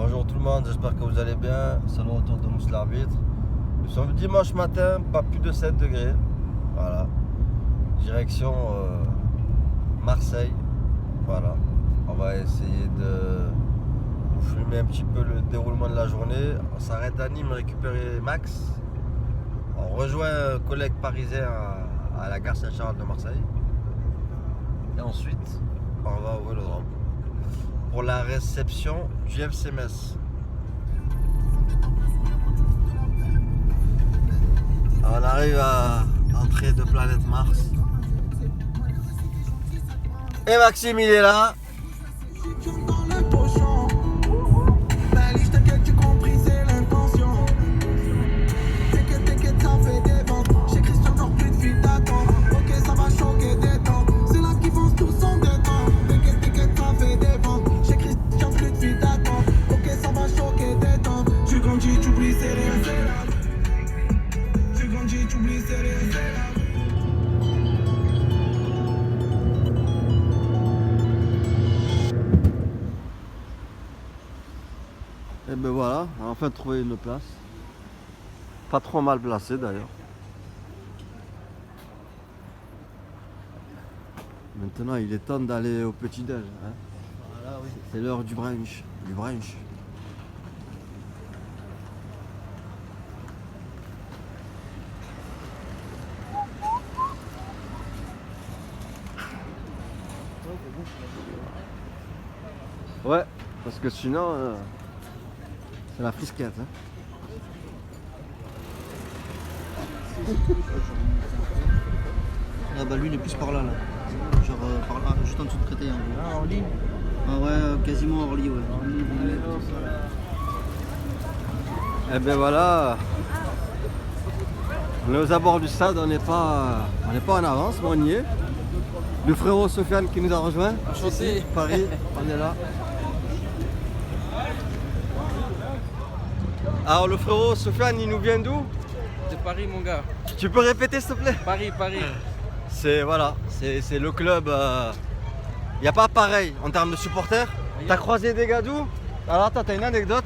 Bonjour tout le monde, j'espère que vous allez bien. C'est le retour de Mousse l'arbitre. Nous sommes dimanche matin, pas plus de 7 degrés. Voilà. Direction Marseille. Voilà. On va essayer de vous filmer un petit peu le déroulement de la journée. On s'arrête à Nîmes récupérer Max. On rejoint un collègue parisien à la gare Saint-Charles de Marseille. Et ensuite, on va au Vélodrome pour la réception du FC Metz. On arrive à l'entrée de Planète Mars. Et Maxime, il est là. Et ben voilà, on a enfin trouvé une place. Pas trop mal placée d'ailleurs. Maintenant il est temps d'aller au petit-déj. Hein. Voilà, oui. C'est l'heure du brunch. Ouais, parce que sinon, c'est la frisquette. Hein. Ah bah lui il est plus par là. Genre par là, juste en dessous de Créteil. Ah, en ligne. Ah ouais, quasiment Orly, ouais. Et ben voilà, on est aux abords du stade, on n'est pas en avance, mais on y est. Le frérot Sofiane qui nous a rejoint. Enchanté. Paris, on est là. Alors le frérot Sofiane, il nous vient d'où? De Paris, mon gars. Tu peux répéter s'il te plaît? Paris. C'est voilà, c'est le club. Il n'y a pas pareil en termes de supporters. T'as croisé des gars d'où? Alors attends, t'as une anecdote?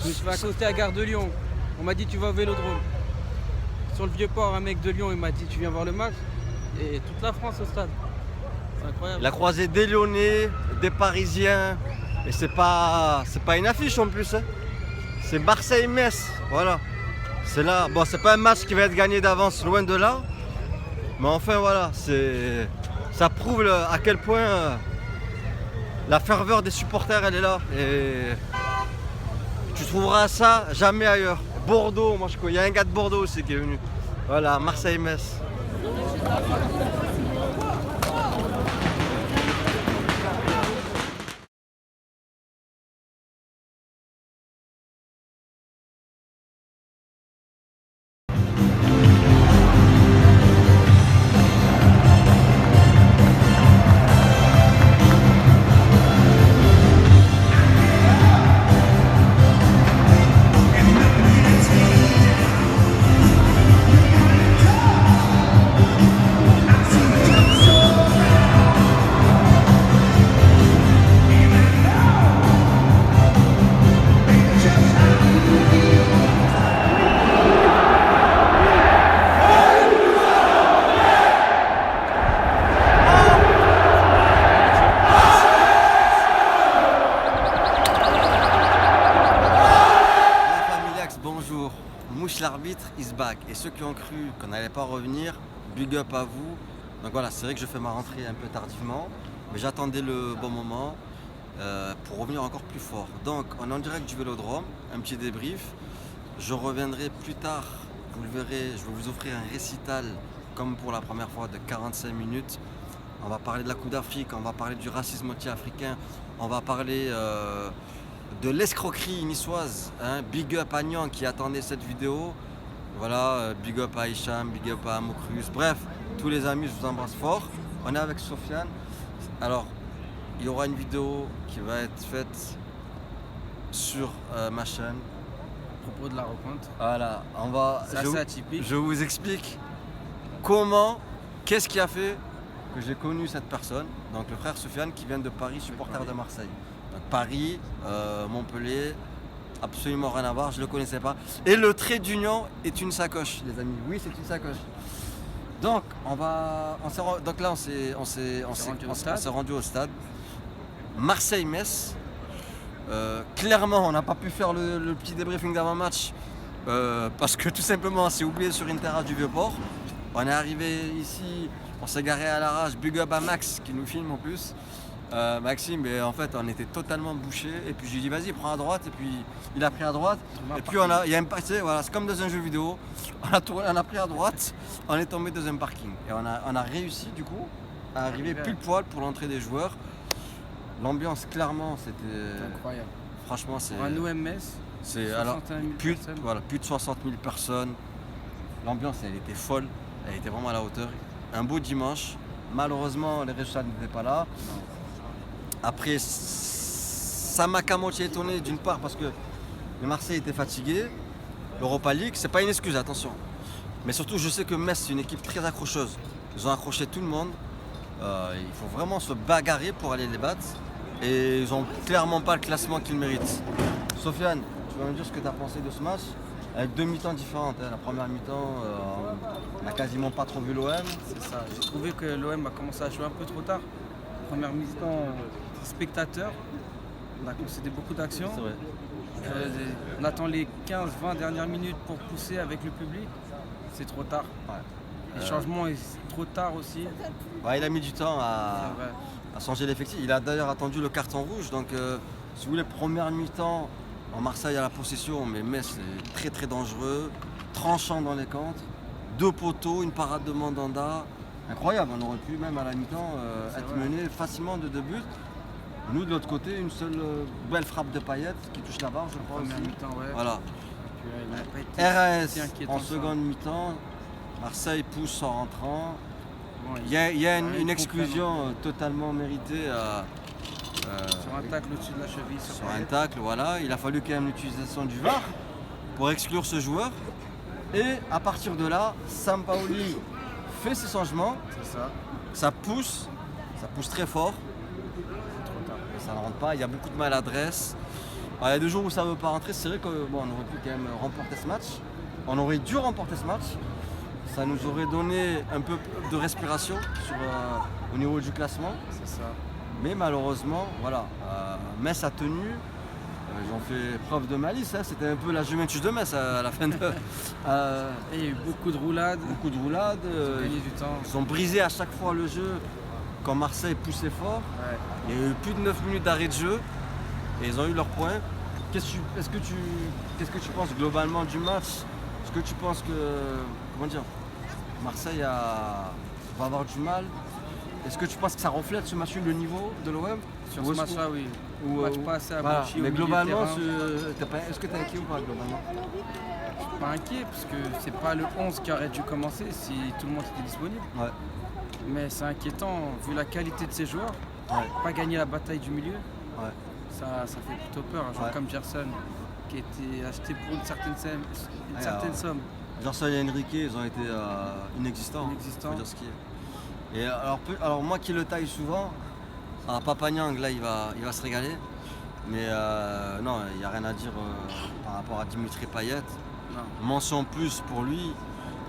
Je me suis fait accoster à Gare de Lyon. On m'a dit tu vas au Vélodrome. Sur le Vieux-Port, un mec de Lyon, il m'a dit tu viens voir le match. Et toute la France au stade. C'est incroyable. Il a croisé des Lyonnais, des Parisiens. Et c'est pas une affiche en plus. Hein. C'est Marseille-Metz. Voilà. C'est là. Bon, c'est pas un match qui va être gagné d'avance, loin de là. Mais enfin voilà, ça prouve à quel point la ferveur des supporters elle est là. Et tu trouveras ça jamais ailleurs. Bordeaux, moi je connais. Il y a un gars de Bordeaux aussi qui est venu. Voilà, Marseille-Metz. Mouche l'arbitre is back. Et ceux qui ont cru qu'on n'allait pas revenir, big up à vous. Donc voilà, c'est vrai que je fais ma rentrée un peu tardivement, mais j'attendais le bon moment pour revenir encore plus fort. Donc on est en direct du Vélodrome, un petit débrief. Je reviendrai plus tard, vous le verrez, je vais vous offrir un récital comme pour la première fois de 45 minutes. On va parler de la Coupe d'Afrique, on va parler du racisme anti-africain, on va parler de l'escroquerie niçoise, hein. Big up à Nyan qui attendait cette vidéo. Voilà, big up à Hicham, big up à Amokrus. Bref, tous les amis, je vous embrasse fort. On est avec Sofiane. Alors, il y aura une vidéo qui va être faite sur ma chaîne. À propos de la rencontre. Voilà, on va. C'est assez atypique. Je vous explique comment, qu'est-ce qui a fait que j'ai connu cette personne. Donc le frère Sofiane qui vient de Paris, supporter de Marseille. Donc Paris, Montpellier, absolument rien à voir, je ne le connaissais pas. Et le trait d'union est une sacoche, les amis. Oui, c'est une sacoche. Donc, donc là, on s'est rendu au stade. Marseille-Metz. Clairement, on n'a pas pu faire le petit débriefing d'avant-match parce que tout simplement, on s'est oublié sur une terrasse du Vieux-Port. On est arrivé ici, on s'est garé à l'arrache. Big up à Max qui nous filme en plus. Maxime, et en fait, on était totalement bouché. Et puis, j'ai dit, vas-y, prends à droite. Et puis, il a pris à droite. Et puis, il y a un parking. Voilà, c'est comme dans un jeu vidéo. On a pris à droite. On est tombé dans un parking. Et on a réussi, du coup, à arriver pile poil pour l'entrée des joueurs. L'ambiance, clairement, c'était incroyable. Franchement, c'est. Pour un OMS, c'est alors plus de 60 000 personnes. L'ambiance, elle était folle. Elle était vraiment à la hauteur. Un beau dimanche. Malheureusement, les résultats n'étaient pas là. Après, ça m'a qu'à moitié étonné, d'une part parce que le Marseille était fatigué. L'Europa League, c'est pas une excuse, attention. Mais surtout, je sais que Metz, c'est une équipe très accrocheuse. Ils ont accroché tout le monde. Il faut vraiment se bagarrer pour aller les battre. Et ils n'ont clairement pas le classement qu'ils méritent. Sofiane, tu vas me dire ce que tu as pensé de ce match avec deux mi-temps différentes. La première mi-temps, on n'a quasiment pas trop vu l'OM. C'est ça. J'ai trouvé que l'OM a commencé à jouer un peu trop tard. Première mi-temps, spectateur. On a concédé beaucoup d'actions. C'est vrai. On attend les 15-20 dernières minutes pour pousser avec le public. C'est trop tard. Ouais. Les changements, c'est trop tard aussi. Ouais, il a mis du temps à changer l'effectif. Il a d'ailleurs attendu le carton rouge. Donc, si vous voulez, première mi-temps, en Marseille à la possession, mais Metz c'est très très dangereux, tranchant dans les contres, deux poteaux, une parade de Mandanda. Incroyable, on aurait pu même à la mi-temps être mené facilement de 2 buts. Nous de l'autre côté, une seule belle frappe de Payet qui touche la barre, je crois aussi. Mi-temps, ouais. Voilà. Puis, RAS en seconde mi-temps, Marseille pousse en rentrant. Bon, Il y a une exclusion totalement méritée sur un tacle au-dessus de la cheville. Sur un tacle, voilà. Il a fallu quand même l'utilisation du VAR pour exclure ce joueur. Et à partir de là, Sampaoli fait ses changements. C'est ça. Ça pousse très fort. Ça ne rentre pas, il y a beaucoup de maladresse. Alors, il y a des jours où ça ne veut pas rentrer. C'est vrai qu'on aurait pu quand même remporter ce match. On aurait dû remporter ce match. Ça nous aurait donné un peu de respiration au niveau du classement. C'est ça. Mais malheureusement, voilà, Metz a tenu. Ils ont fait preuve de malice. C'était un peu la Juventus de Metz à la fin de. Et il y a eu beaucoup de roulades. Beaucoup de roulades. Ils ont gagné du temps. Ils ont brisé à chaque fois le jeu quand Marseille poussait fort. Ouais. Il y a eu plus de 9 minutes d'arrêt de jeu et ils ont eu leur point. Qu'est-ce que tu penses globalement du match? Est-ce que tu penses que, comment dire, Marseille va avoir du mal? Est-ce que tu penses que ça reflète ce match le niveau de l'OM? Sur ce match-là, oui. Match pas assez Voilà. abouti au Mais milieu globalement, de terrain. est-ce que tu es inquiet ou pas globalement? Je suis pas inquiet parce que c'est pas le 11 qui aurait dû commencer si tout le monde était disponible. Ouais. Mais c'est inquiétant vu la qualité de ces joueurs. Ouais. Pas gagner la bataille du milieu, Ouais. ça fait plutôt peur. Un joueur Ouais. comme Gerson qui a été acheté pour une certaine somme. Gerson et Enrique, ils ont été inexistants. Faut dire ce qui est. Et alors moi qui le taille souvent, Papanyang là il va se régaler. Mais non, il n'y a rien à dire par rapport à Dimitri Payet. Non. Mention plus pour lui,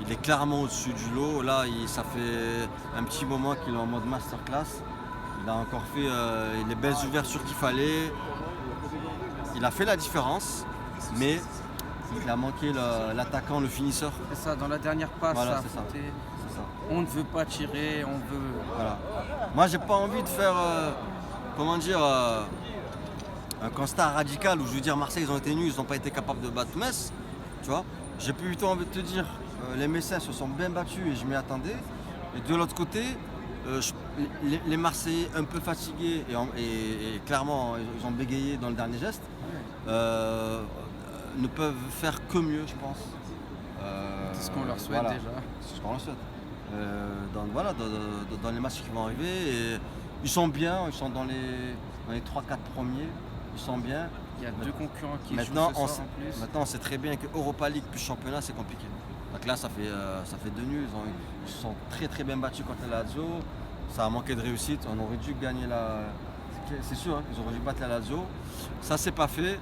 il est clairement au-dessus du lot. Là, ça fait un petit moment qu'il est en mode masterclass. Il a encore fait les belles ouvertures qu'il fallait. Il a fait la différence, mais il a manqué l'attaquant, le finisseur. C'est ça, dans la dernière passe, Voilà, ça a c'est ça. fauté. C'est ça. On ne veut pas tirer, on veut. Voilà. Moi, j'ai pas envie de faire, un constat radical où je veux dire Marseille, ils ont été nuls, ils n'ont pas été capables de battre Metz. Tu vois, j'ai plutôt envie de te dire, les Messins se sont bien battus et je m'y attendais. Et de l'autre côté, les Marseillais un peu fatigués et clairement ils ont bégayé dans le dernier geste, ne peuvent faire que mieux, je pense. C'est ce qu'on leur souhaite déjà. C'est ce qu'on leur souhaite. Dans les matchs qui vont arriver, et ils sont bien, ils sont dans les 3-4 premiers, ils sont bien. Il y a deux concurrents qui Maintenant, jouent ce soir en plus. Maintenant, on sait très bien que Europa League plus championnat, c'est compliqué. Donc là, ça fait 2 nuls. Ils se sont très très bien battus contre la Lazio. Ça a manqué de réussite. On aurait dû gagner c'est sûr hein, qu'ils auraient dû battre la Lazio. Ça c'est pas fait.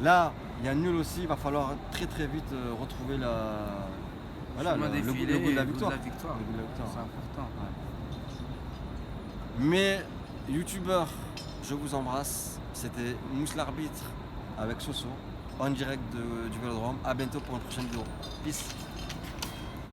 Là, il y a nul aussi, il va falloir très très vite retrouver voilà, Chemin le goût défilé de la et le goût victoire. de la victoire. Le goût de la victoire. C'est important. Mais youtubeurs, je vous embrasse. C'était Mousse l'arbitre avec Soso en direct du Vélodrome. À bientôt pour une prochaine vidéo. Peace.